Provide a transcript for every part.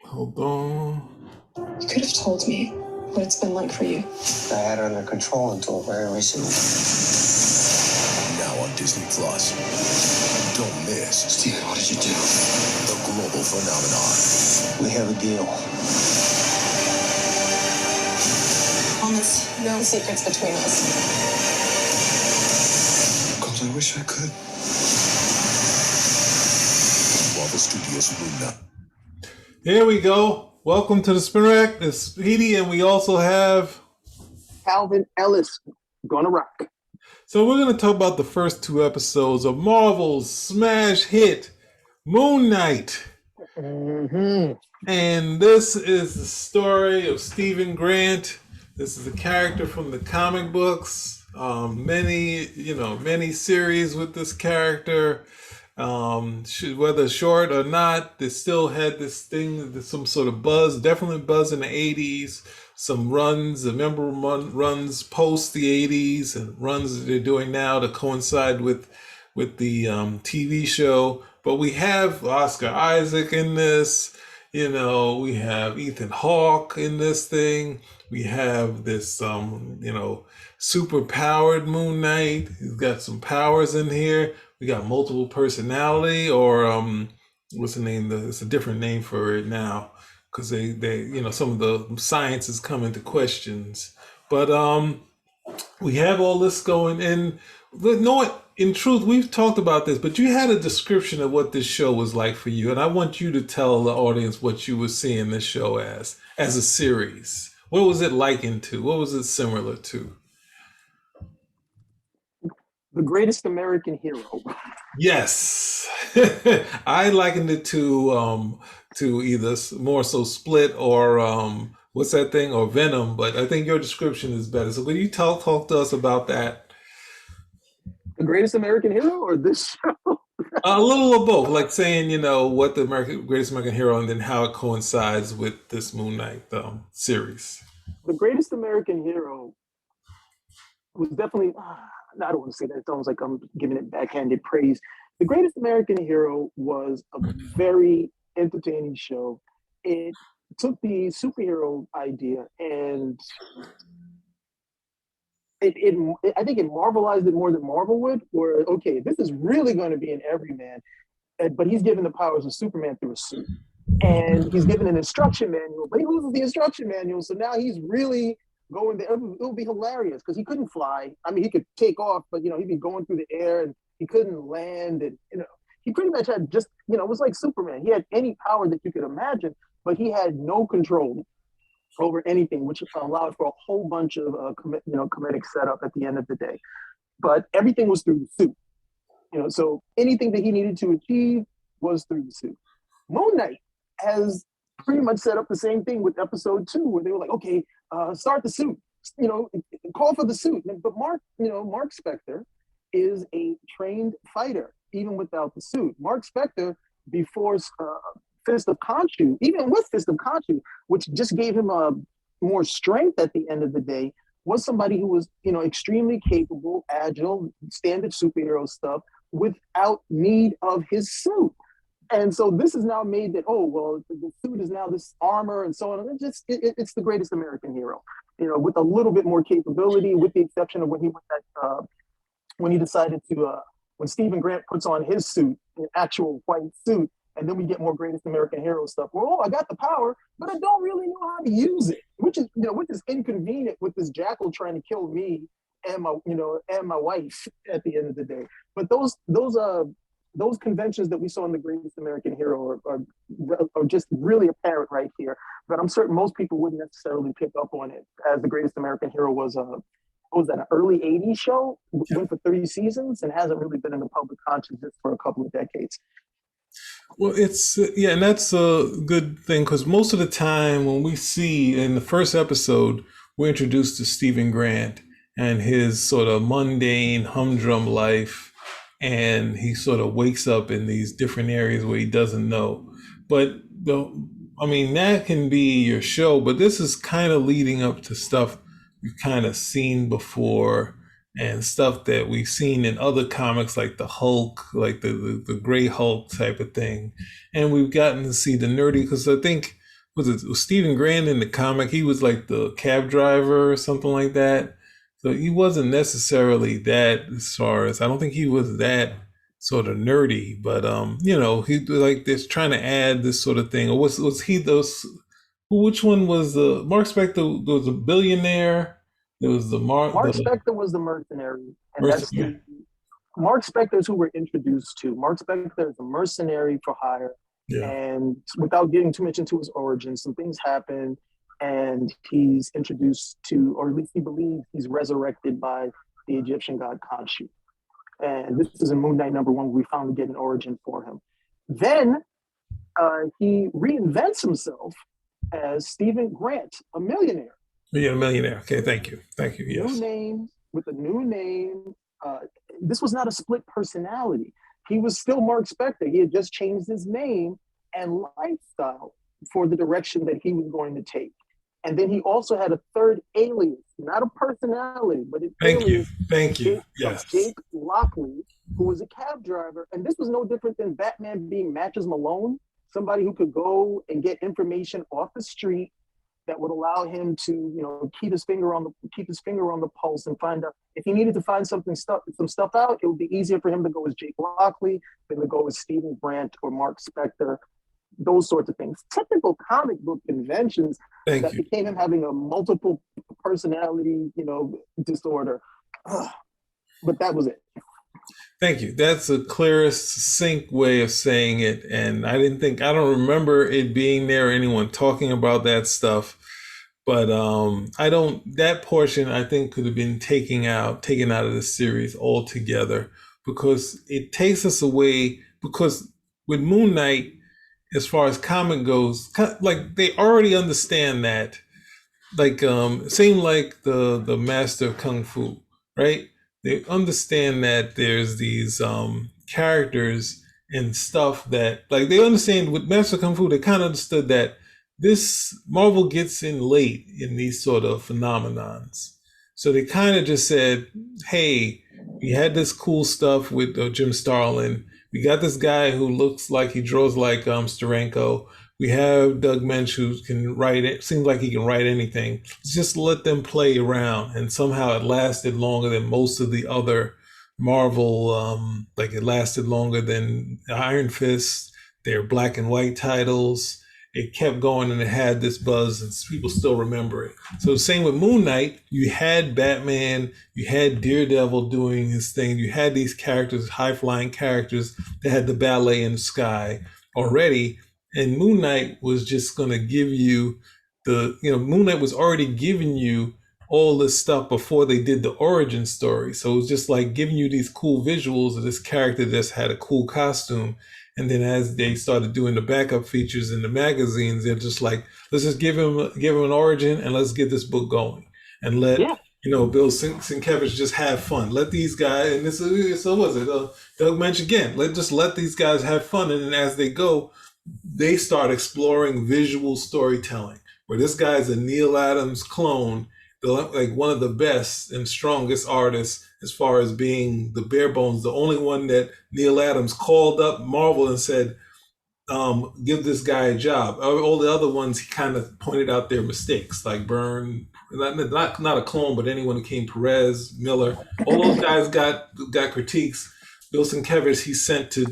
Hold on. You could have told me what it's been like for you. I had it under control until very recently. Now on Disney Plus. Don't miss. Steven, what did you do? The global phenomenon. We have a deal. Promise, no secrets between us. Because I wish I could. Marvel Studios Moon Knight. Here we go. Welcome to the Spin Rack. It's Speedy, and we also have Calvin Ellis, gonna rock. So we're going to talk about the first two episodes of Marvel's smash hit, Moon Knight. Mm-hmm. And this is the story of Stephen Grant. This is a character from the comic books. Many series with this character. Whether short or not, they still had this thing, some sort of buzz, definitely buzz in the 80s. Some runs, runs post the 80s and runs that they're doing now to coincide with the TV show. But we have Oscar Isaac in this. We have Ethan Hawke in this thing. We have this, super powered Moon Knight. He's got some powers in here. We got multiple personality, or what's the name? It's a different name for it now, because they some of the science is coming to questions. But we have all this going, and in truth, we've talked about this, but you had a description of what this show was like for you, and I want you to tell the audience what you were seeing this show as a series. What was it likened to? What was it similar to? The greatest American hero. Yes, I likened it to either more so Split or what's that thing, or Venom. But I think your description is better. So, can you talk to us about that? The greatest American hero, or this show? A little of both, like saying what the greatest American hero, and then how it coincides with this Moon Knight series. The greatest American hero was definitely. I don't want to say that. It's almost like I'm giving it backhanded praise. The greatest American hero was a very entertaining show. It took the superhero idea and I think it marvelized it more than Marvel would. Where, okay, this is really going to be an everyman, but he's given the powers of Superman through a suit, and he's given an instruction manual. But he loses the instruction manual, so now he's really going there. It'll be hilarious because he couldn't fly. I mean, he could take off, but he'd be going through the air and he couldn't land. And he pretty much had just it was like Superman. He had any power that you could imagine, but he had no control over anything, which allowed for a whole bunch of comedic setup at the end of the day. But everything was through the suit. So anything that he needed to achieve was through the suit. Moon Knight has pretty much set up the same thing with episode 2, where they were like, okay, start the suit, call for the suit. But Mark Spector is a trained fighter, even without the suit. Mark Spector, before Fist of Khonshu, even with Fist of Khonshu, which just gave him more strength at the end of the day, was somebody who was, extremely capable, agile, standard superhero stuff without need of his suit. And so this is now made that, the suit is now this armor and so on. It's the greatest American hero, with a little bit more capability, with the exception of when he decided to, when Stephen Grant puts on his suit, an actual white suit, and then we get more greatest American hero stuff. Well, I got the power, but I don't really know how to use it, which is inconvenient with this jackal trying to kill me and my wife at the end of the day. But those conventions that we saw in the greatest American hero are just really apparent right here. But I'm certain most people wouldn't necessarily pick up on it, as the greatest American hero was what was that, an early 80s show? Went for 30 seasons and hasn't really been in the public consciousness for a couple of decades. Well, and that's a good thing, because most of the time when we see in the first episode, we're introduced to Stephen Grant and his sort of mundane, humdrum life, and he sort of wakes up in these different areas where he doesn't know. But that can be your show, but this is kind of leading up to stuff we've kind of seen before, and stuff that we've seen in other comics, like the Hulk, like the Gray Hulk type of thing. And we've gotten to see the nerdy, because I think was Stephen Grant in the comic? He was like the cab driver or something like that. So he wasn't necessarily that, as far as, I don't think he was that sort of nerdy, but he like this trying to add this sort of thing. Or was he those? Which one was the Mark Spector? Was a billionaire. There was Mark the Spector was the mercenary, and that's mercenary. the Mark Spector is who we're introduced to. Mark Spector is a mercenary for hire, Yeah. and without getting too much into his origins, some things happen, and he's introduced to, or at least he believes he's resurrected by the Egyptian god Khonshu. And this is in Moon Knight #1. We finally get an origin for him. Then he reinvents himself as Stephen Grant, a millionaire. Yeah, a millionaire. Okay, thank you. Thank you. New Yes. name with a new name. This was not a split personality. He was still Mark Spector. He had just changed his name and lifestyle for the direction that he was going to take. And then he also had a third alias, not a personality, but an Thank you. alias Thank you. Jake, Yes. Jake Lockley, who was a cab driver. And this was no different than Batman being Matches Malone, somebody who could go and get information off the street that would allow him to, keep his finger on the pulse and find out if he needed to find some stuff out. It would be easier for him to go as Jake Lockley than to go as Stephen Grant or Mark Spector. Those sorts of things. Typical comic book conventions Thank that you. became him having a multiple personality, disorder. But that was it. Thank you. That's the clearest, succinct way of saying it. And I don't remember it being there or anyone talking about that stuff. But that portion I think could have been taken out of the series altogether, because it takes us away, because with Moon Knight, as far as comic goes, like they already understand that, like it seemed like the master of kung fu, right? They understand that there's these characters and stuff that, like, they understand with master of kung fu. They kind of understood that this Marvel gets in late in these sort of phenomenons, so they kind of just said, hey, we had this cool stuff with Jim Starlin. We got this guy who looks like he draws like Steranko. We have Doug Mensch, who can write it. Seems like he can write anything. Just let them play around. And somehow it lasted longer than most of the other Marvel. Like it lasted longer than Iron Fist, their black and white titles. It kept going and it had this buzz and people still remember it. So the same with Moon Knight. You had Batman, you had Daredevil doing his thing. You had these characters, high flying characters that had the ballet in the sky already. And Moon Knight was just going to give you Moon Knight was already giving you all this stuff before they did the origin story. So it was just like giving you these cool visuals of this character that just had a cool costume. And then as they started doing the backup features in the magazines, they're just like, let's just give him an origin and let's get this book going. And let Bill Sienkiewicz just have fun. Let these guys, and Doug Mensch again, let these guys have fun. And then as they go, they start exploring visual storytelling, where this guy's a Neil Adams clone, like one of the best and strongest artists as far as being the bare bones, the only one that Neil Adams called up Marvel and said, give this guy a job. All the other ones, he kind of pointed out their mistakes, like Byrne, not a clone, but anyone who came, Perez, Miller, all those guys got critiques. Bill Sienkiewicz, he sent to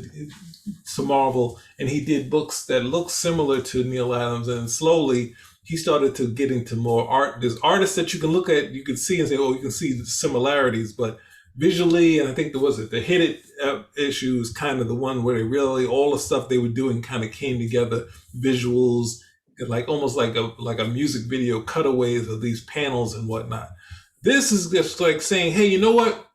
Marvel, and he did books that look similar to Neil Adams, and slowly he started to get into more art. There's artists that you can look at, you can see and say, oh, you can see the similarities, but visually, and I think the Hit It issue is kind of the one where they really, all the stuff they were doing kind of came together, visuals, like almost like a music video, cutaways of these panels and whatnot. This is just like saying, hey, you know what?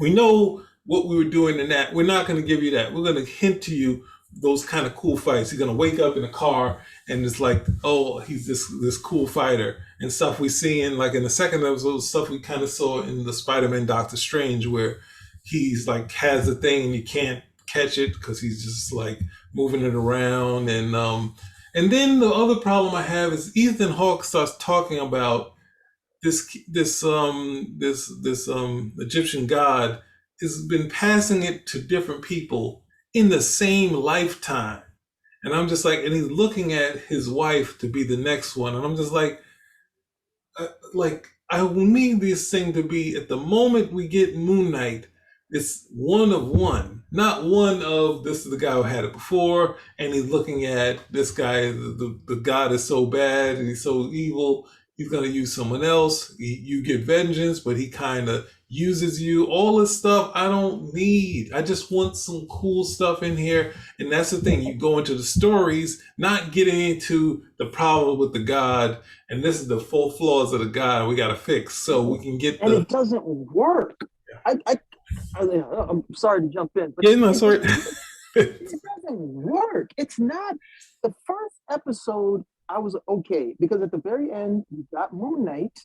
We know what we were doing in that. We're not going to give you that. We're going to hint to you those kind of cool fights. You're going to wake up in a car and it's like, oh, he's this cool fighter, and stuff we see in, like in the second episode, stuff we kind of saw in the Spider-Man Doctor Strange, where he's like has the thing and you can't catch it because he's just like moving it around. And then the other problem I have is Ethan Hawke starts talking about this Egyptian god has been passing it to different people in the same lifetime. And I'm just like, and he's looking at his wife to be the next one, and I'm just like I need this thing to be at the moment we get Moon Knight, it's one of one, not one of this is the guy who had it before, and he's looking at this guy. The god is so bad and he's so evil. He's gonna use someone else. You get vengeance, but he kind of uses you. All this stuff I don't need. I just want some cool stuff in here, and that's the thing. You go into the stories, not getting into the problem with the god and this is the full flaws of the God we got to fix so we can get and it doesn't work. I'm sorry to jump in, but yeah, no, sorry. It doesn't work. It's not the first episode. I was okay because at the very end you got Moon Knight,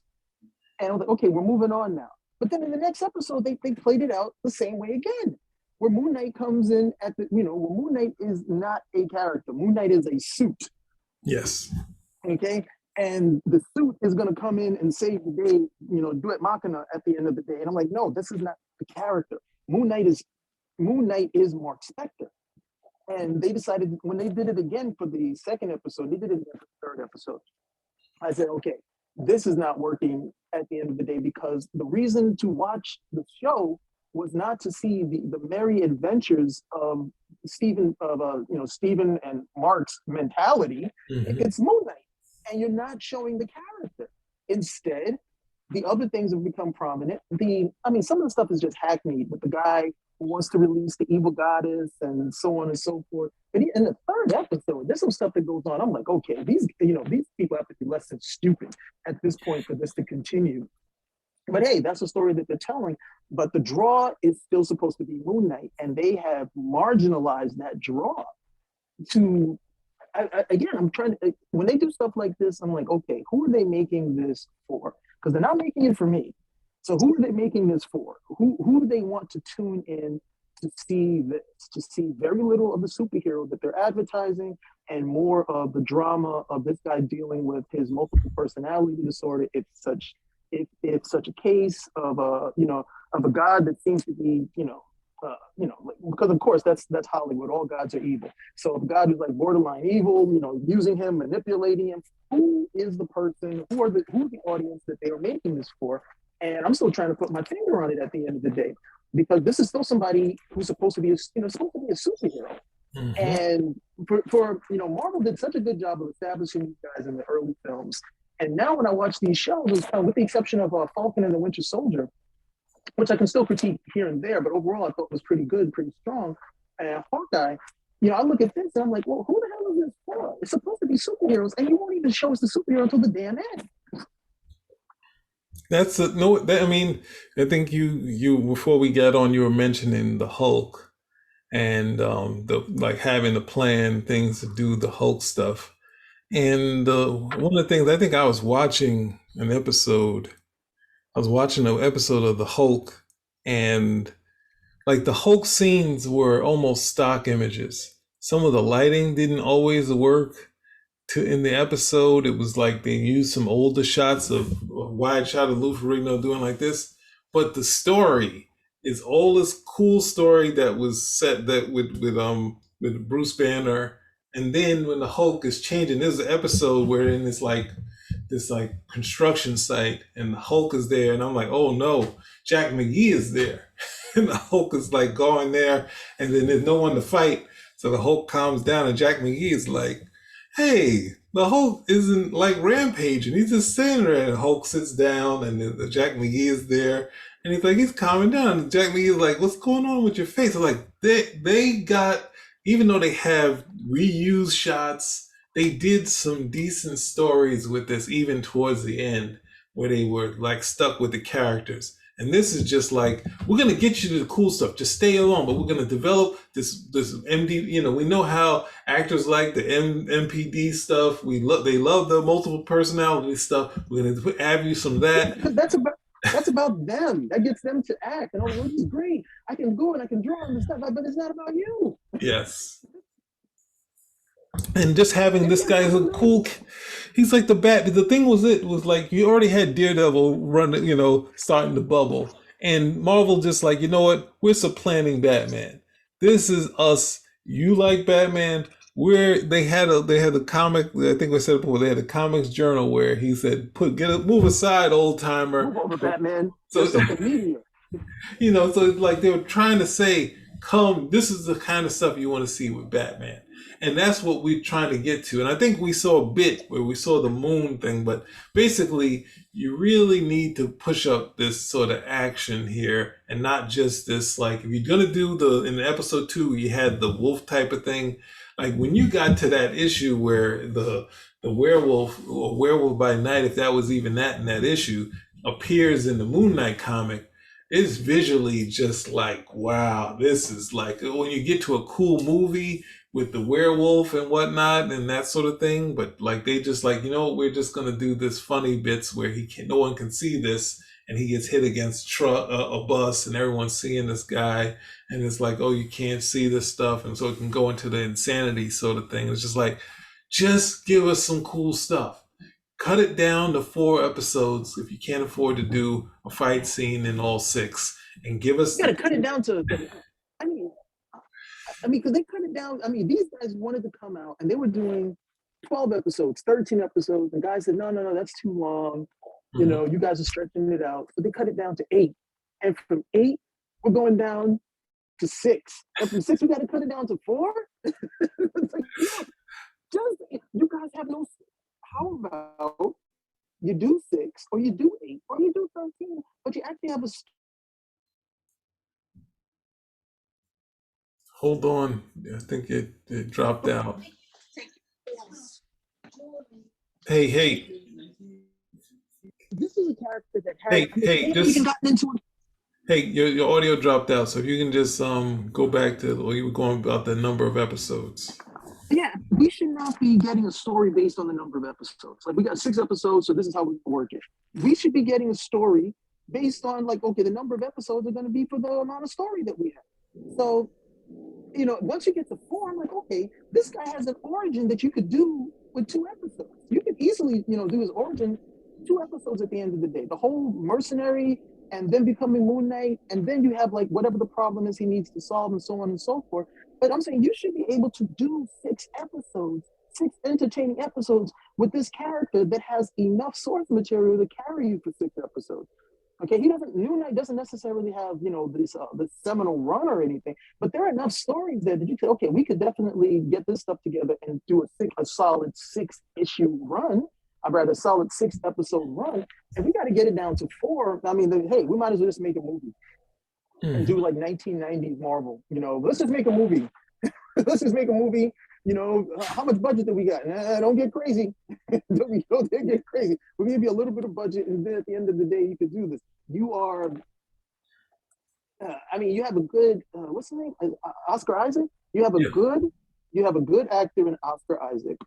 and I was like, okay, we're moving on now. But then in the next episode, they played it out the same way again, where Moon Knight comes in at the where Moon Knight is not a character. Moon Knight is a suit. Yes. Okay. And the suit is going to come in and save the day, do it Machina at the end of the day. And I'm like, no, this is not the character. Moon Knight is Mark Spector. And they decided when they did it again for the second episode, they did it again for the third episode. I said, okay, this is not working at the end of the day because the reason to watch the show was not to see the merry adventures of Stephen and Mark's mentality. Mm-hmm. It's Moon Knight. And you're not showing the character. Instead, the other things have become prominent. Some of the stuff is just hackneyed with the guy who wants to release the evil goddess and so on and so forth. But in the third episode, there's some stuff that goes on. I'm like, okay, these people have to be less than stupid at this point for this to continue. But hey, that's a story that they're telling. But the draw is still supposed to be Moon Knight, and they have marginalized that draw to. I'm trying to, when they do stuff like this, I'm like, okay, who are they making this for? Because they're not making it for me. So who are they making this for? Who do they want to tune in to see this, to see very little of the superhero that they're advertising and more of the drama of this guy dealing with his multiple personality disorder. It's such a case of a god that seems to be, because of course that's Hollywood. All gods are evil. So if God is like borderline evil, using him, manipulating him, who is the person? Who's the audience that they are making this for? And I'm still trying to put my finger on it at the end of the day, because this is still somebody who's supposed to be a superhero. Mm-hmm. And for Marvel did such a good job of establishing these guys in the early films. And now when I watch these shows, with the exception of Falcon and the Winter Soldier, which I can still critique here and there, but overall I thought was pretty good, pretty strong. And Hawkeye, I look at this and I'm like, well, who the hell is this for? It's supposed to be superheroes, and you won't even show us the superhero until the damn end. I think you before we got on, you were mentioning the Hulk and having to plan things to do the Hulk stuff. And one of the things I think I was watching an episode of the Hulk, and like the Hulk scenes were almost stock images. Some of the lighting didn't always work in the episode. It was like they used some older shots of a wide shot of Lou Ferrigno doing like this. But the story is all this cool story that was set that with Bruce Banner. And then when the Hulk is changing, there's an episode where in this construction site and the Hulk is there, and I'm like, oh no, Jack McGee is there. And the Hulk is like going there, and then there's no one to fight. So the Hulk calms down, and Jack McGee is like, hey, the Hulk isn't like rampaging. He's just standing there, and the Hulk sits down, and the Jack McGee is there, and he's calming down. And Jack McGee is like, what's going on with your face? I'm like, they got, even though they have reused shots, they did some decent stories with this, even towards the end, where they were like stuck with the characters. And this is just like, we're gonna get you to the cool stuff. Just stay along, but we're gonna develop this MD. We know how actors like the MPD stuff. They love the multiple personality stuff. We're gonna add you some of that. That's about them. That gets them to act. And this is great. I can go and I can draw and stuff, but it's not about you. Yes. And just having this guy is a cool. He's like the bat. The thing was like you already had Daredevil running, starting the bubble, and Marvel just like, you know what? We're supplanting Batman. This is us. You like Batman. where they had a comic. I think we said it before. They had a comics journal where he said, move aside, old timer." Move over, Batman. So There's something meteor. so it's like they were trying to say, come, this is the kind of stuff you want to see with Batman. And that's what we're trying to get to. And I think we saw a bit where we saw the moon thing, but basically, you really need to push up this sort of action here and not just this, like, if you're going to do in episode 2, you had the wolf type of thing. Like, when you got to that issue where the werewolf, or werewolf by night, if that was even that in that issue, appears in the Moon Knight comic, it's visually just like, wow, this is like when you get to a cool movie with the werewolf and whatnot and that sort of thing. But like they just like, we're just gonna do this funny bits where no one can see this, and he gets hit against a bus, and everyone's seeing this guy, and it's like, oh, you can't see this stuff, and so it can go into the insanity sort of thing. It's just like, just give us some cool stuff. Cut it down to 4 episodes if you can't afford to do a fight scene in all 6, and give us. You gotta cut it down to. I mean, because they cut it down. I mean, these guys wanted to come out and they were doing 12 episodes, 13 episodes, and guys said, no, that's too long. You know, you guys are stretching it out. But they cut it down to 8, and from 8, we're going down to 6, and from 6, we got to cut it down to 4. It's like, you guys have no. How about you do 6, or you do 8, or you do 13, but you actually have a. Hold on, I think it dropped out. Hey. This is a character that has Hey, just even gotten into it. hey, your audio dropped out, so if you can just go back to what you were going about the number of episodes. Yeah, we should not be getting a story based on the number of episodes. Like, we got 6 episodes, so this is how we work it. We should be getting a story based on, like, okay, the number of episodes are going to be for the amount of story that we have. So, once you get to 4, I'm like, okay, this guy has an origin that you could do with 2 episodes. You could easily, do his origin 2 episodes at the end of the day. The whole mercenary, and then becoming Moon Knight, and then you have like whatever the problem is he needs to solve, and so on and so forth. But I'm saying you should be able to do 6 episodes, 6 entertaining episodes with this character that has enough source material to carry you for 6 episodes. Okay, Moon Knight doesn't necessarily have, this seminal run or anything, but there are enough stories there that you could, okay, we could definitely get this stuff together and do a solid 6-issue run. I'd rather a solid 6-episode run, and we got to get it down to 4. I mean, hey, we might as well just make a movie and do like 1990s Marvel. Let's just make a movie. Let's just make a movie. How much budget do we got? Don't get crazy. don't get crazy. We'll give you a little bit of budget, and then at the end of the day, you could do this. You are. You have a good. What's his name? Oscar Isaac. You have a good actor in Oscar Isaac,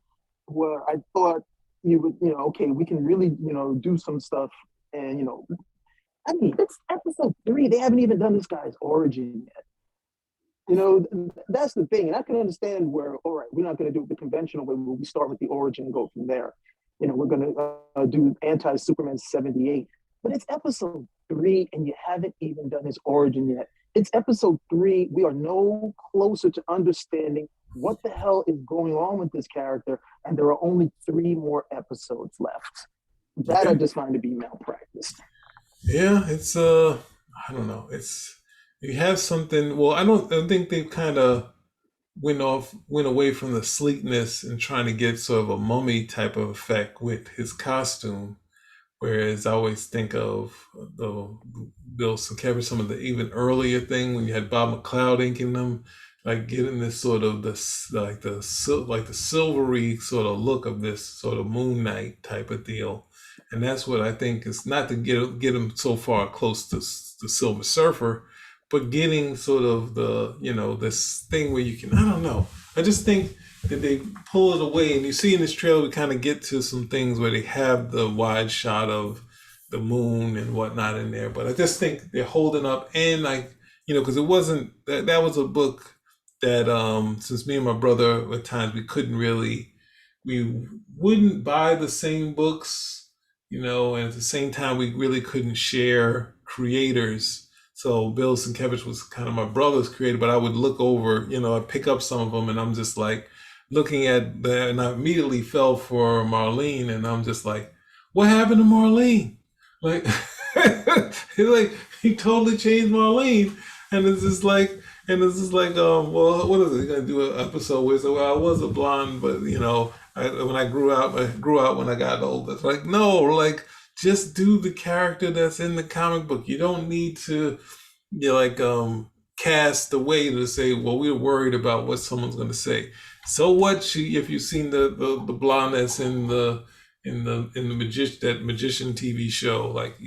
where I thought you would, okay, we can really, do some stuff. And, it's episode 3. They haven't even done this guy's origin yet. That's the thing. And I can understand where, all right, we're not going to do it the conventional way where we start with the origin and go from there. We're going to do Anti-Superman 78. But it's episode 3, and you haven't even done his origin yet. It's episode 3. We are no closer to understanding what the hell is going on with this character, and there are only 3 more episodes left. That I just find to be malpractice. Yeah, it's I don't know. You have something. Well, I don't think they kind of went away from the sleekness and trying to get sort of a mummy type of effect with his costume. Whereas I always think of the Bill Sienkiewicz, some of the even earlier thing when you had Bob McLeod inking them, like getting this sort of the silvery sort of look of this sort of Moon Knight type of deal, and that's what I think is not to get him so far close to the Silver Surfer, but getting sort of the this thing where you can, I don't know. I just think that they pull it away, and you see in this trailer we kind of get to some things where they have the wide shot of the moon and whatnot in there, but I just think they're holding up, and because it wasn't that was a book that since me and my brother at times we wouldn't buy the same books, and at the same time we really couldn't share creators. So Bill Sienkiewicz was kind of my brother's creator, but I would look over, I'd pick up some of them, and I'm just like, looking at that, and I immediately fell for Marlene, and I'm just like, what happened to Marlene? Like, he's like, he totally changed Marlene, and it's just like, well, what is it? He's gonna do an episode where he said, well, I was a blonde, but when I grew out when I got older. It's like, no, like, just do the character that's in the comic book. You don't need to, cast away to say, well, we're worried about what someone's going to say. So what? If you've seen the blonde that's in the magician TV show, like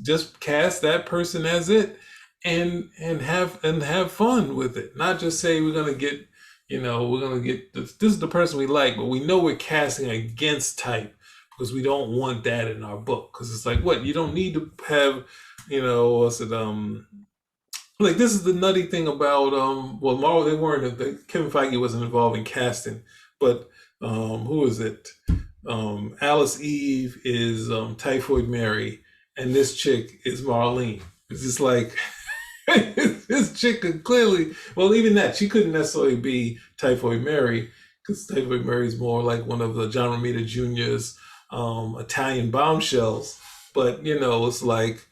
just cast that person as it, and have fun with it. Not just say we're gonna get this is the person we like, but we know we're casting against type because we don't want that in our book. Because it's like, what, you don't need to have, what's it like, this is the nutty thing about well, Marvel, they weren't, Kevin Feige wasn't involved in casting, but who is it? Alice Eve is Typhoid Mary, and this chick is Marlene. It's just like this chick could clearly, well, even that, she couldn't necessarily be Typhoid Mary, because Typhoid Mary is more like one of the John Romita Jr.'s Italian bombshells. But it's like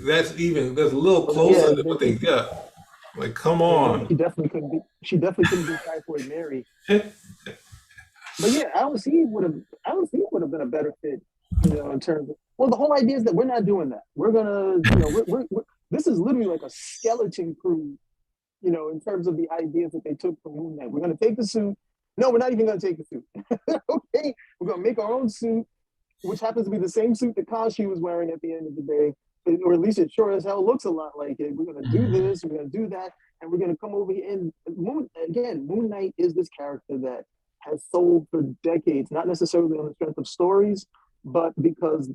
that's a little closer to what they got. Like, come on. She definitely couldn't be. She definitely couldn't be Typhoid Mary. But yeah, Alice Eve would have been a better fit, in terms of. Well, the whole idea is that we're not doing that. We're gonna, this is literally like a skeleton crew, in terms of the ideas that they took from Moon Knight. We're gonna take the suit. No, we're not even gonna take the suit. Okay, we're gonna make our own suit, which happens to be the same suit that Kashi was wearing at the end of the day, or at least it sure as hell looks a lot like it. We're going to do this, we're going to do that, and we're going to come over here. And Moon Knight is this character that has sold for decades, not necessarily on the strength of stories, but because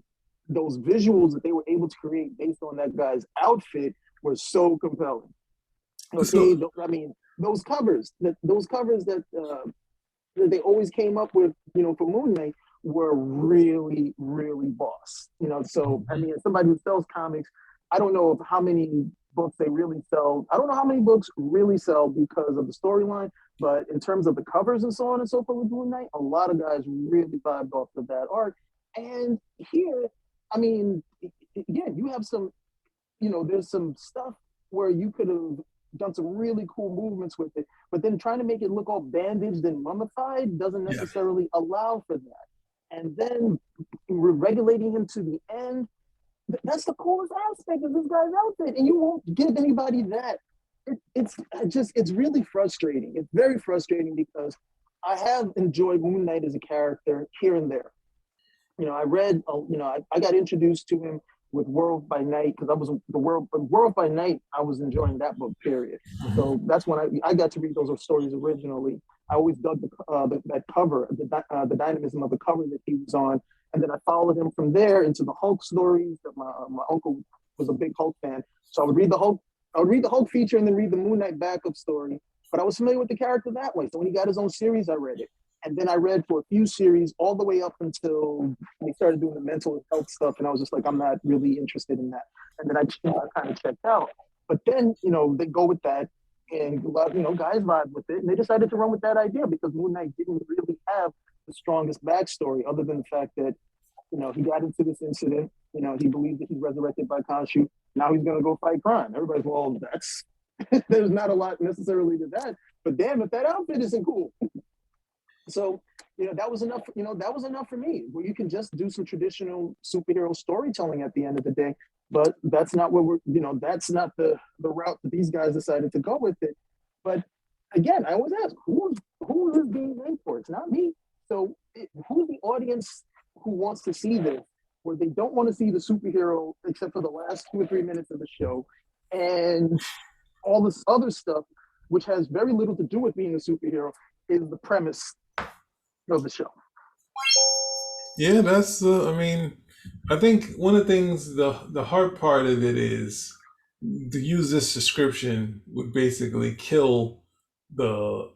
those visuals that they were able to create based on that guy's outfit were so compelling. Okay, I mean, those covers that they always came up with, for Moon Knight, were really, really boss. So I mean, as somebody who sells comics, I don't know how many books they really sell. I don't know how many books really sell because of the storyline, but in terms of the covers and so on and so forth with Moon Knight, a lot of guys really vibed off of that art. And here, I mean, again, you have some, there's some stuff where you could have done some really cool movements with it, but then trying to make it look all bandaged and mummified doesn't necessarily allow for that. And then regulating him to the end, that's the coolest aspect of this guy's outfit, and you won't give anybody that. It's really frustrating. It's very frustrating because I have enjoyed Moon Knight as a character here and there. I read, I got introduced to him with World by Night because I was World by Night. I was enjoying that book, period. So that's when I got to read those stories originally. I always dug that cover, the dynamism of the cover that he was on, and then I followed him from there into the Hulk stories. That my uncle was a big Hulk fan, so I would read the Hulk feature and then read the Moon Knight backup story. But I was familiar with the character that way. So when he got his own series, I read it. And then I read for a few series all the way up until they started doing the mental health stuff. And I was just like, I'm not really interested in that. And then I kind of checked out. But then, they go with that and, guys vibe with it. And they decided to run with that idea because Moon Knight didn't really have the strongest backstory other than the fact that, he got into this incident. He believed that he's resurrected by Khonshu. Now he's going to go fight crime. Everybody's, well, that's, there's not a lot necessarily to that. But damn, if that outfit isn't cool. So, that was enough, that was enough for me, where you can just do some traditional superhero storytelling at the end of the day. But that's not what that's not the route that these guys decided to go with it. But again, I always ask, who is this being made for? It's not me. So who's the audience who wants to see this, where they don't want to see the superhero except for the last 2 or 3 minutes of the show and all this other stuff, which has very little to do with being a superhero, is the premise of the show. Yeah, that's. I think one of the things, the hard part of it is to use this description would basically kill the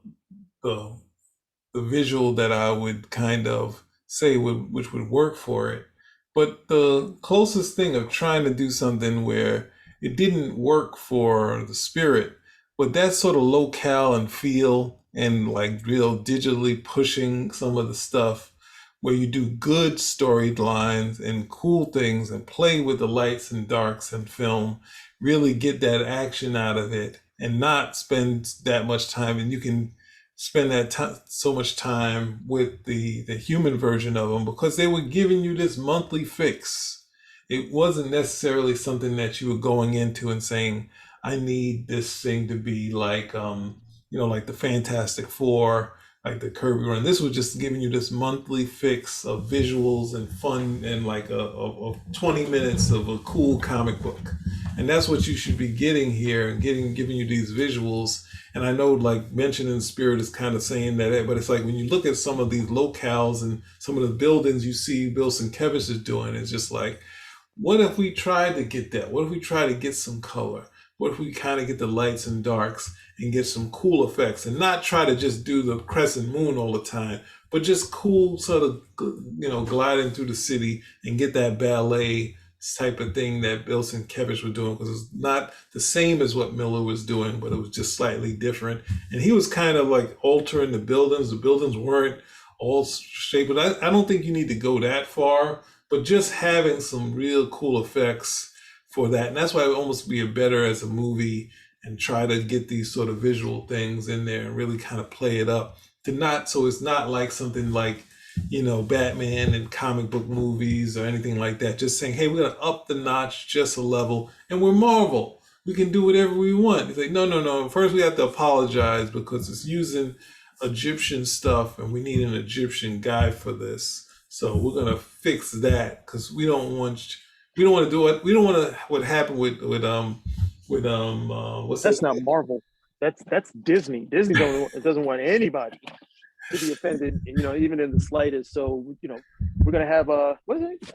the visual that I would kind of say which would work for it. But the closest thing of trying to do something where it didn't work for the spirit, but that sort of locale and feel and like real digitally pushing some of the stuff where you do good storylines and cool things and play with the lights and darks and film, really get that action out of it and not spend that much time. And you can spend that time, so much time with the human version of them because they were giving you this monthly fix. It wasn't necessarily something that you were going into and saying, I need this thing to be like, like the Fantastic Four, like the Kirby run. This was just giving you this monthly fix of visuals and fun and like of 20 minutes of a cool comic book. And that's what you should be getting here and giving you these visuals. And I know like Mentioned in Spirit is kind of saying that, but it's like when you look at some of these locales and some of the buildings you see Bill Sienkiewicz is doing, it's just like, what if we tried to get that? What if we try to get some color? What if we kind of get the lights and darks and get some cool effects and not try to just do the crescent moon all the time, but just cool sort of, gliding through the city and get that ballet type of thing that Bill Sienkiewicz was doing, because it's not the same as what Miller was doing, but it was just slightly different. And he was kind of like altering the buildings. The buildings weren't all shaped, but I don't think you need to go that far, but just having some real cool effects for that. And that's why it would almost be better as a movie and try to get these sort of visual things in there and really kind of play it up so it's not like something like, Batman and comic book movies or anything like that. Just saying, hey, we're going to up the notch just a level and we're Marvel. We can do whatever we want. It's like, no. First we have to apologize because it's using Egyptian stuff and we need an Egyptian guy for this. So we're going to fix that because we don't want to do it. We don't want to what happened with what's That's that? not Marvel. That's Disney. Disney doesn't want anybody to be offended, even in the slightest. So, we're gonna have what is it?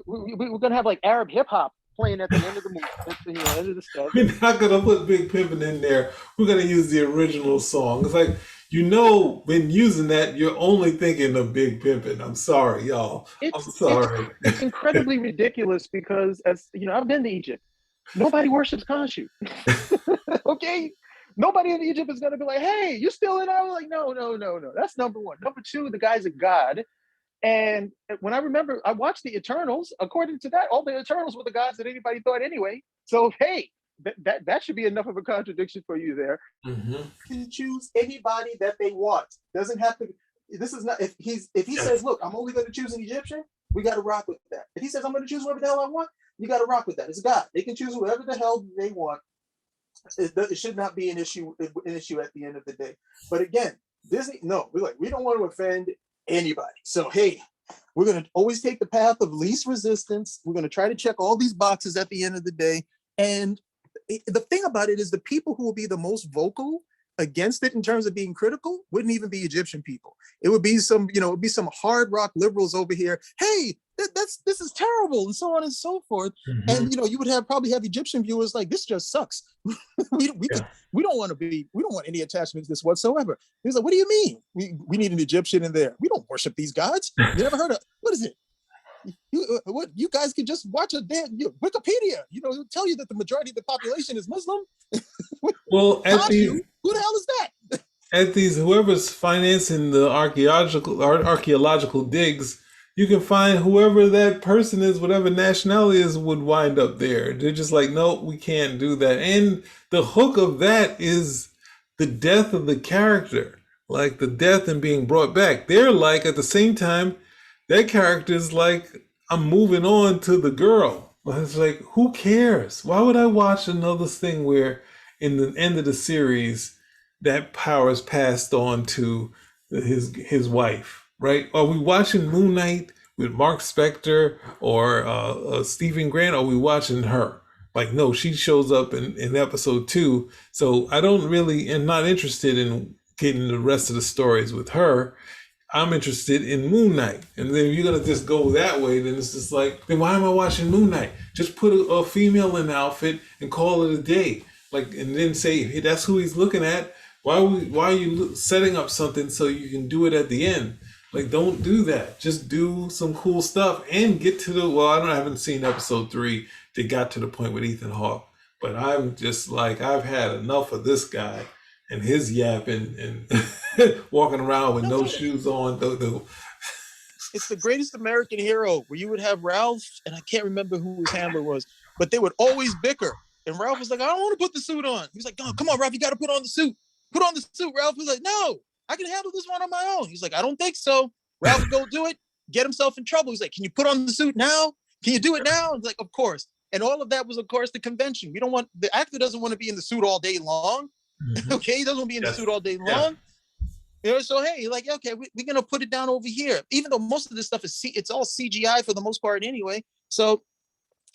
We're gonna have like Arab hip hop playing at the end of the movie, at the end of the stuff. We're not gonna put Big Pimpin' in there. We're gonna use the original song. It's like, when using that, you're only thinking of Big Pimpin'. I'm sorry, y'all. I'm sorry. It's incredibly ridiculous because, as I've been to Egypt. Nobody worships Khonshu. Okay? Nobody in Egypt is going to be like, hey, you still in? I was like, no. That's number one. Number two, the guy's a god. And when I watched the Eternals, according to that, all the Eternals were the gods that anybody thought anyway. So, hey, that should be enough of a contradiction for you there. Mm-hmm. Can choose anybody that they want. Doesn't have to. This is not. If he says, look, I'm only going to choose an Egyptian, we got to rock with that. If he says, I'm going to choose whoever the hell I want, you got to rock with that. It's a god. They can choose whoever the hell they want. It should not be an issue at the end of the day. But again, Disney, no, we don't want to offend anybody. So, hey, we're going to always take the path of least resistance. We're going to try to check all these boxes at the end of the day. And the thing about it is the people who will be the most vocal against it in terms of being critical wouldn't even be Egyptian people. It would be some hard rock liberals over here. Hey, this is terrible, and so on and so forth. Mm-hmm. And you would probably have Egyptian viewers like, this just sucks. we don't want any attachment to this whatsoever. He's like, what do you mean? We need an Egyptian in there. We don't worship these gods. You never heard of what is it? You guys can just watch a damn Wikipedia. It'll tell you that the majority of the population is Muslim. Well, who the hell is that? At these, whoever's financing the archaeological digs, you can find whoever that person is, whatever nationality is, would wind up there. They're just like, no, we can't do that. And the hook of that is the death of the character, like the death and being brought back. They're like, at the same time, that character is like, I'm moving on to the girl. It's like, who cares? Why would I watch another thing where in the end of the series, that power is passed on to his wife, right? Are we watching Moon Knight with Mark Spector or Stephen Grant? Or are we watching her? Like, no, she shows up in episode 2. So I am not interested in getting the rest of the stories with her. I'm interested in Moon Knight. And then if you're going to just go that way, then it's just like, then why am I watching Moon Knight? Just put a female in the outfit and call it a day. Like, and then say, hey, that's who he's looking at. Why are you setting up something so you can do it at the end? Like, don't do that. Just do some cool stuff and get to I haven't seen episode 3. They got to the point with Ethan Hawke. But I'm just like, I've had enough of this guy and his yapping and walking around with no No, shoes on. it's the greatest American hero where you would have Ralph, and I can't remember who his handler was, but they would always bicker. And Ralph was like, I don't want to put the suit on. He was like, oh, come on, Ralph, you got to put on the suit. Put on the suit. Ralph was like, no, I can handle this one on my own. He's like, I don't think so. Ralph would go do it, get himself in trouble. He's like, can you put on the suit now? Can you do it now? It's like, of course. And all of that was, of course, the convention. We don't want, the actor doesn't want to be in the suit all day long. Mhm. Okay, he doesn't want to be in the Yes. suit all day Yeah. long. You know, so hey, like, okay, we're gonna put it down over here, even though most of this stuff is it's all CGI for the most part anyway. So,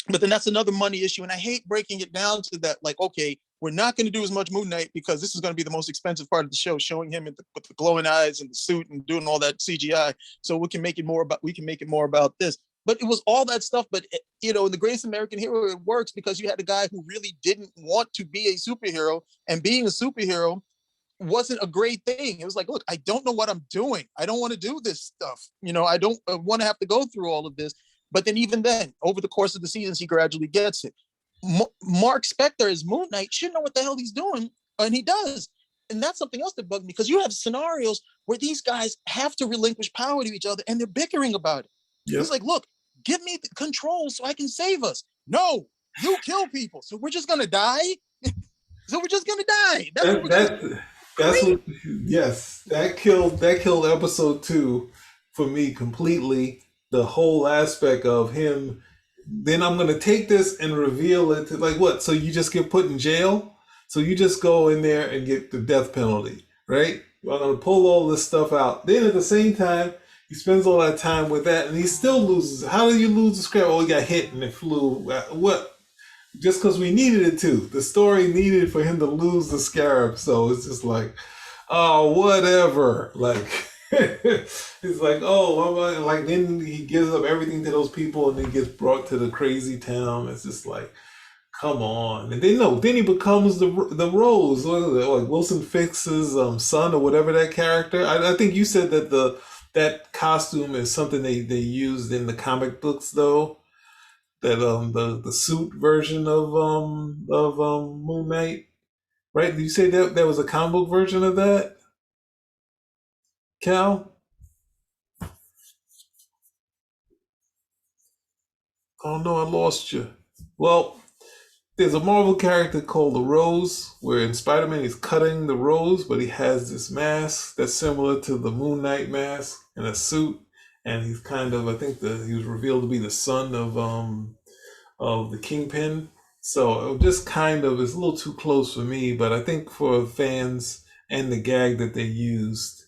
but then that's another money issue, and I hate breaking it down to that. Like, okay, we're not going to do as much Moon Knight because this is going to be the most expensive part of the show, showing him with the glowing eyes and the suit and doing all that CGI. So we can make it more about this. But it was all that stuff. But you know, in the Greatest American Hero, it works because you had a guy who really didn't want to be a superhero, and being a superhero wasn't a great thing. It was like, look, I don't know what I'm doing. I don't want to do this stuff. You know, I don't want to have to go through all of this. But then even then, over the course of the seasons, he gradually gets it. Mark Spector as Moon Knight should know what the hell he's doing, and he does. And that's something else that bugged me, because you have scenarios where these guys have to relinquish power to each other, and they're bickering about it. Yep. He's like, look, give me the control so I can save us. No, you kill people, so we're just gonna die. So we're just gonna die. That's what, yes, that killed episode 2 for me completely. The whole aspect of him, then I'm gonna take this and reveal it to, like, what? So you just get put in jail? So you just go in there and get the death penalty, right? I'm gonna pull all this stuff out. Then at the same time, he spends all that time with that, and he still loses. How do you lose the script? Oh, he got hit and it flew. What? Just because we needed it to. The story needed for him to lose the scarab. So it's just like, oh, whatever. Like, it's like, oh, like, then he gives up everything to those people and then gets brought to the crazy town. It's just like, come on. And then he becomes the Rose. What is it? Like Wilson Fisk's son or whatever that character. I think you said that that costume is something they used in the comic books, though. That the suit version of Moon Knight, right? Did you say that was a comic book version of that, Cal? Oh no, I lost you. Well, there's a Marvel character called the Rose, where in Spider-Man he's cutting the rose, but he has this mask that's similar to the Moon Knight mask and a suit, and he's kind of, I think he was revealed to be the son of the Kingpin. So it just kind of is a little too close for me, but I think for fans and the gag that they used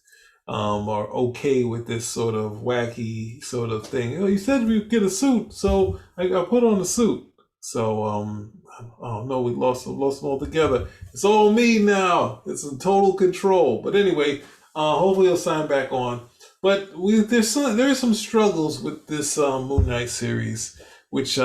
are okay with this sort of wacky sort of thing. Oh, you said we get a suit, so I put on a suit. So oh no, we lost them altogether. It's all me now. It's in total control. But anyway, hopefully he'll sign back on. But there are some struggles with this Moon Knight series, which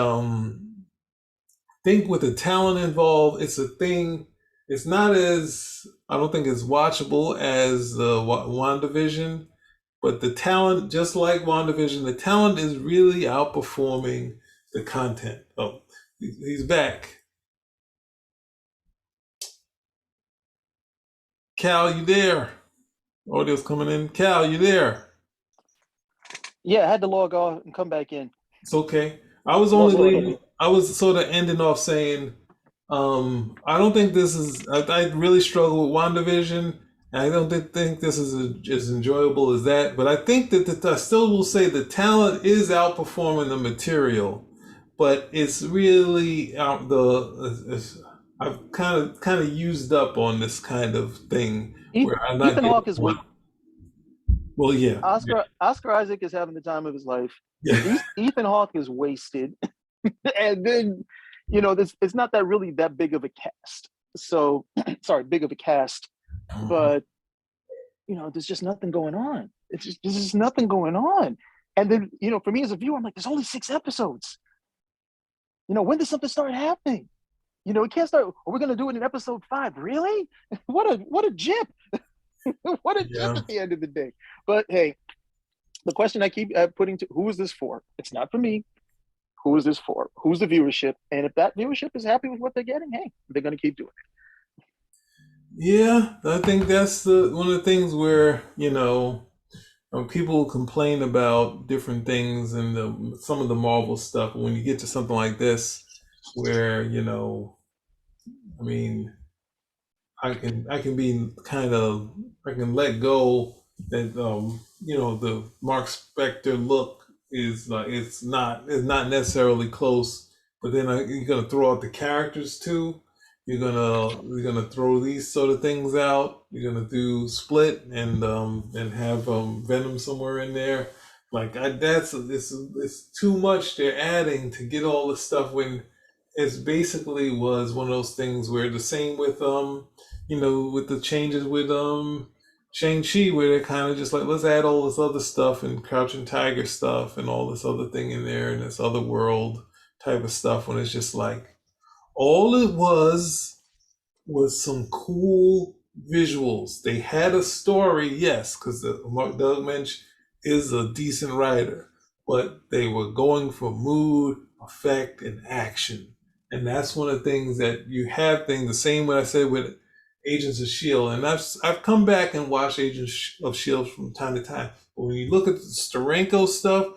think with the talent involved, it's a thing. It's not as, I don't think it's watchable as WandaVision, but the talent, just like WandaVision, the talent is really outperforming the content. Oh, he's back. Cal, you there? Audio's coming in. Cal, you there? Yeah, I had to log off and come back in. It's okay. I was sort of ending off saying, I don't think this is, I really struggle with WandaVision. And I don't think this is as enjoyable as that. But I think that I still will say the talent is outperforming the material. But it's really I've kind of used up on this kind of thing where I'm not Ethan Hawke is one. Well, yeah. Oscar Isaac is having the time of his life. Yeah. Ethan Hawke is wasted. And then, you know, it's not that big of a cast. So, sorry, big of a cast. But, you know, there's just nothing going on. There's just nothing going on. And then, you know, for me as a viewer, I'm like, there's only 6 episodes. You know, when does something start happening? You know, it can't start. We're going to do it in episode 5. Really? What a jip. What a jip at the end of the day. But hey, the question I keep putting to, who is this for? It's not for me. Who is this for? Who's the viewership? And if that viewership is happy with what they're getting, hey, they're going to keep doing it. Yeah, I think that's one of the things where, people complain about different things and some of the Marvel stuff. When you get to something like this, where I mean, I can be kind of I can let go that the Mark Spector look is like it's not necessarily close, but then you're gonna throw out the characters too. You're gonna throw these sort of things out. You're gonna do Split and have Venom somewhere in there. Like it's too much they're adding to get all this stuff when it's basically was one of those things where the same with with the changes with Shang-Chi, where they're kind of just like, let's add all this other stuff and Crouching Tiger stuff and all this other thing in there and this other world type of stuff, when it's just like all it was some cool visuals. They had a story, yes, because Mark Doug Mensch is a decent writer, but they were going for mood, effect, and action. And that's one of the things that you have things the same way I said with Agents of Shield. And I've come back and watched Agents of Shield from time to time. But when you look at the Steranko stuff,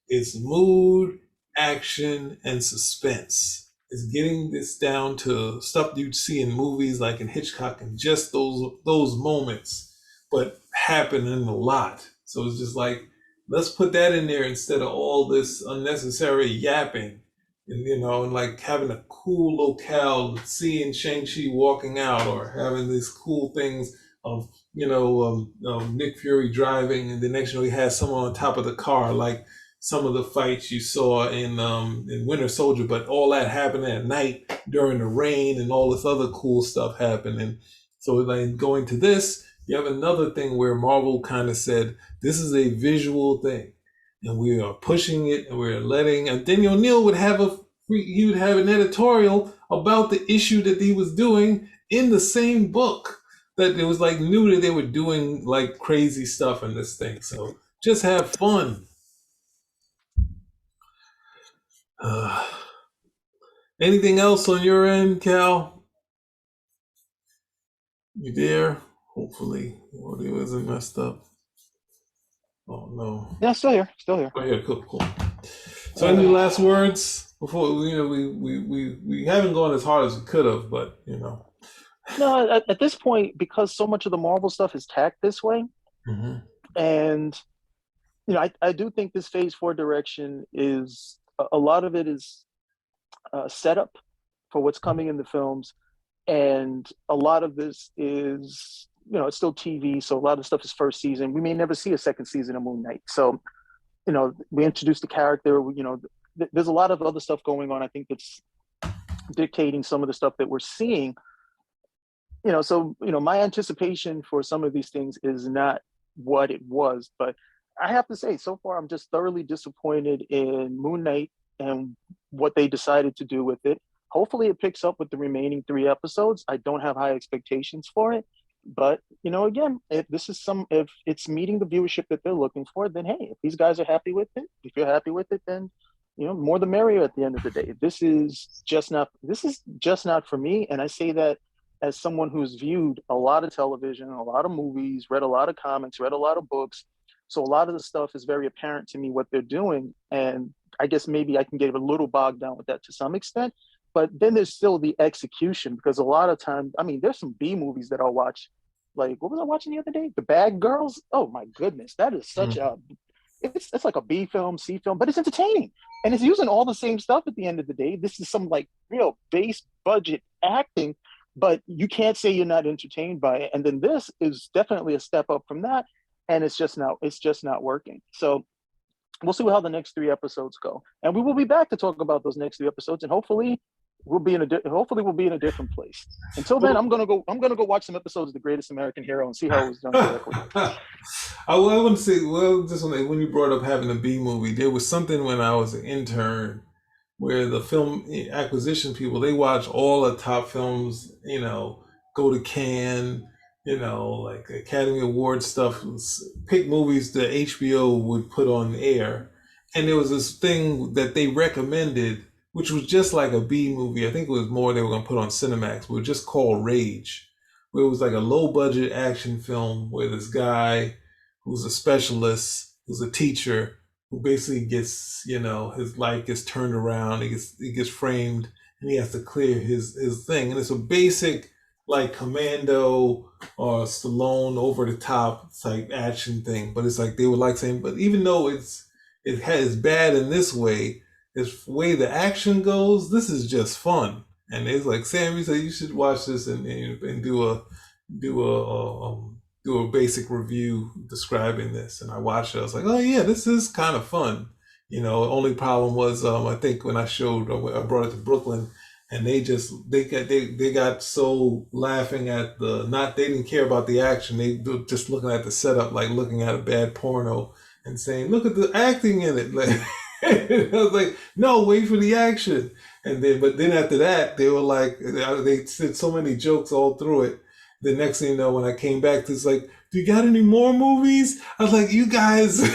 it's mood, action, and suspense. It's getting this down to stuff you'd see in movies like in Hitchcock, and just those moments, but happening a lot. So it's just like, let's put that in there instead of all this unnecessary yapping, and like having a cool locale, seeing Shang-Chi walking out, or having these cool things of Nick Fury driving, and the next he has someone on top of the car, like some of the fights you saw in Winter Soldier, but all that happened at night during the rain, and all this other cool stuff happened. And so like going to this, you have another thing where Marvel kind of said, this is a visual thing, and we are pushing it, and we're letting. And Daniel O'Neill would have an editorial about the issue that he was doing in the same book, that it was like knew that they were doing like crazy stuff in this thing. So just have fun. Anything else on your end, Cal? You there? Hopefully, audio isn't messed up. Oh no. Yeah, still here, still here. Oh yeah, cool. So, any last words before we haven't gone as hard as we could have, but No, at this point, because so much of the Marvel stuff is tacked this way, mm-hmm. and I do think this Phase 4 direction is a lot of it is set up for what's coming in the films, and a lot of this is it's still TV, so a lot of stuff is first season. We may never see a second season of Moon Knight, so we introduced the character. There's a lot of other stuff going on, I think, that's dictating some of the stuff that we're seeing. So my anticipation for some of these things is not what it was, but I have to say, so far I'm just thoroughly disappointed in Moon Knight and what they decided to do with it. Hopefully it picks up with the remaining 3 episodes. I don't have high expectations for it, but again, if it's meeting the viewership that they're looking for, then hey, if these guys are happy with it, if you're happy with it, then more the merrier at the end of the day. This is just not for me. And I say that as someone who's viewed a lot of television, a lot of movies, read a lot of comics, read a lot of books. So a lot of the stuff is very apparent to me what they're doing. And I guess maybe I can get a little bogged down with that to some extent. But then there's still the execution, because a lot of times, there's some B movies that I'll watch. Like, what was I watching the other day? The Bad Girls. Oh my goodness, that is such it's like a B film, C film, but it's entertaining. And it's using all the same stuff at the end of the day. This is some like real base budget acting, but you can't say you're not entertained by it. And then this is definitely a step up from that. And it's just not working. So we'll see how the next 3 episodes go. And we will be back to talk about those next 3 episodes. And hopefully we'll be in a different place. Until then, I'm gonna go watch some episodes of The Greatest American Hero and see how it was done correctly. I want to say, just when you brought up having a B movie, there was something when I was an intern where the film acquisition people, they watch all the top films, go to Cannes, like Academy Award stuff, pick movies that HBO would put on the air. And there was this thing that they recommended, which was just like a B movie. I think it was more they were going to put on Cinemax, but it was just called Rage, where it was like a low budget action film where this guy who's a specialist, who's a teacher, who basically gets, his life gets turned around, he gets framed, and he has to clear his thing. And it's a basic like Commando or Stallone over the top type action thing, but it's like they were like saying, but even though it's bad in this way, this way the action goes, this is just fun. And it's like Sammy said, you should watch this and do a basic review describing this. And I watched it. I was like, oh yeah, this is kind of fun. Only problem was I think when I brought it to Brooklyn, and they got so laughing at they didn't care about the action. They were just looking at the setup like looking at a bad porno and saying, look at the acting in it. Like, I was like, no, wait for the action. But then after that, they were like, they said so many jokes all through it. The next thing you know, when I came back, it's like, do you got any more movies? I was like, you guys, he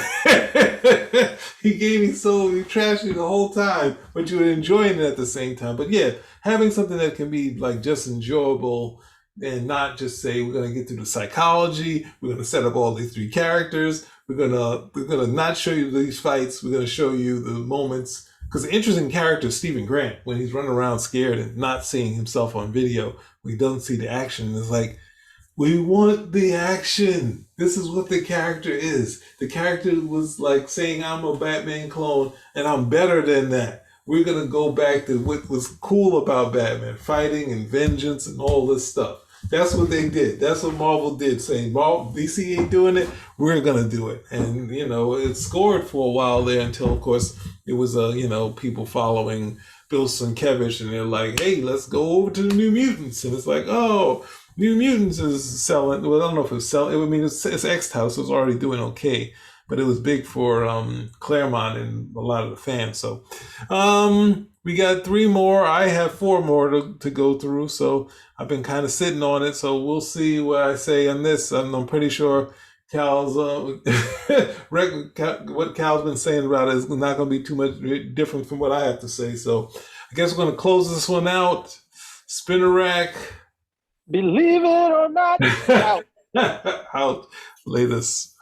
trashed me the whole time, but you were enjoying it at the same time. But yeah, having something that can be like just enjoyable and not just say, we're going to get through the psychology, we're going to set up all these three characters, we're gonna not show you these fights. We're gonna show you the moments. Because the interesting character is Stephen Grant when he's running around scared and not seeing himself on video. When he doesn't see the action, it's like, we want the action. This is what the character is. The character was like saying, I'm a Batman clone and I'm better than that. We're gonna go back to what was cool about Batman, fighting and vengeance and all this stuff. That's what they did. That's what Marvel did, saying, DC ain't doing it, we're going to do it. And, it scored for a while there until, of course, it was, people following Bill Sienkiewicz, and they're like, hey, let's go over to the New Mutants. And it's like, oh, New Mutants is selling. Well, I don't know if it's selling. I mean, it's X-House, so it's already doing okay. But it was big for Claremont and a lot of the fans. So we got 3 more. I have 4 more to go through. So I've been kind of sitting on it. So we'll see what I say on this. I'm pretty sure Cal's what Cal's been saying about it is not going to be too much different from what I have to say. So I guess we're going to close this one out. Spinner rack. Believe it or not, out. Out. Latest.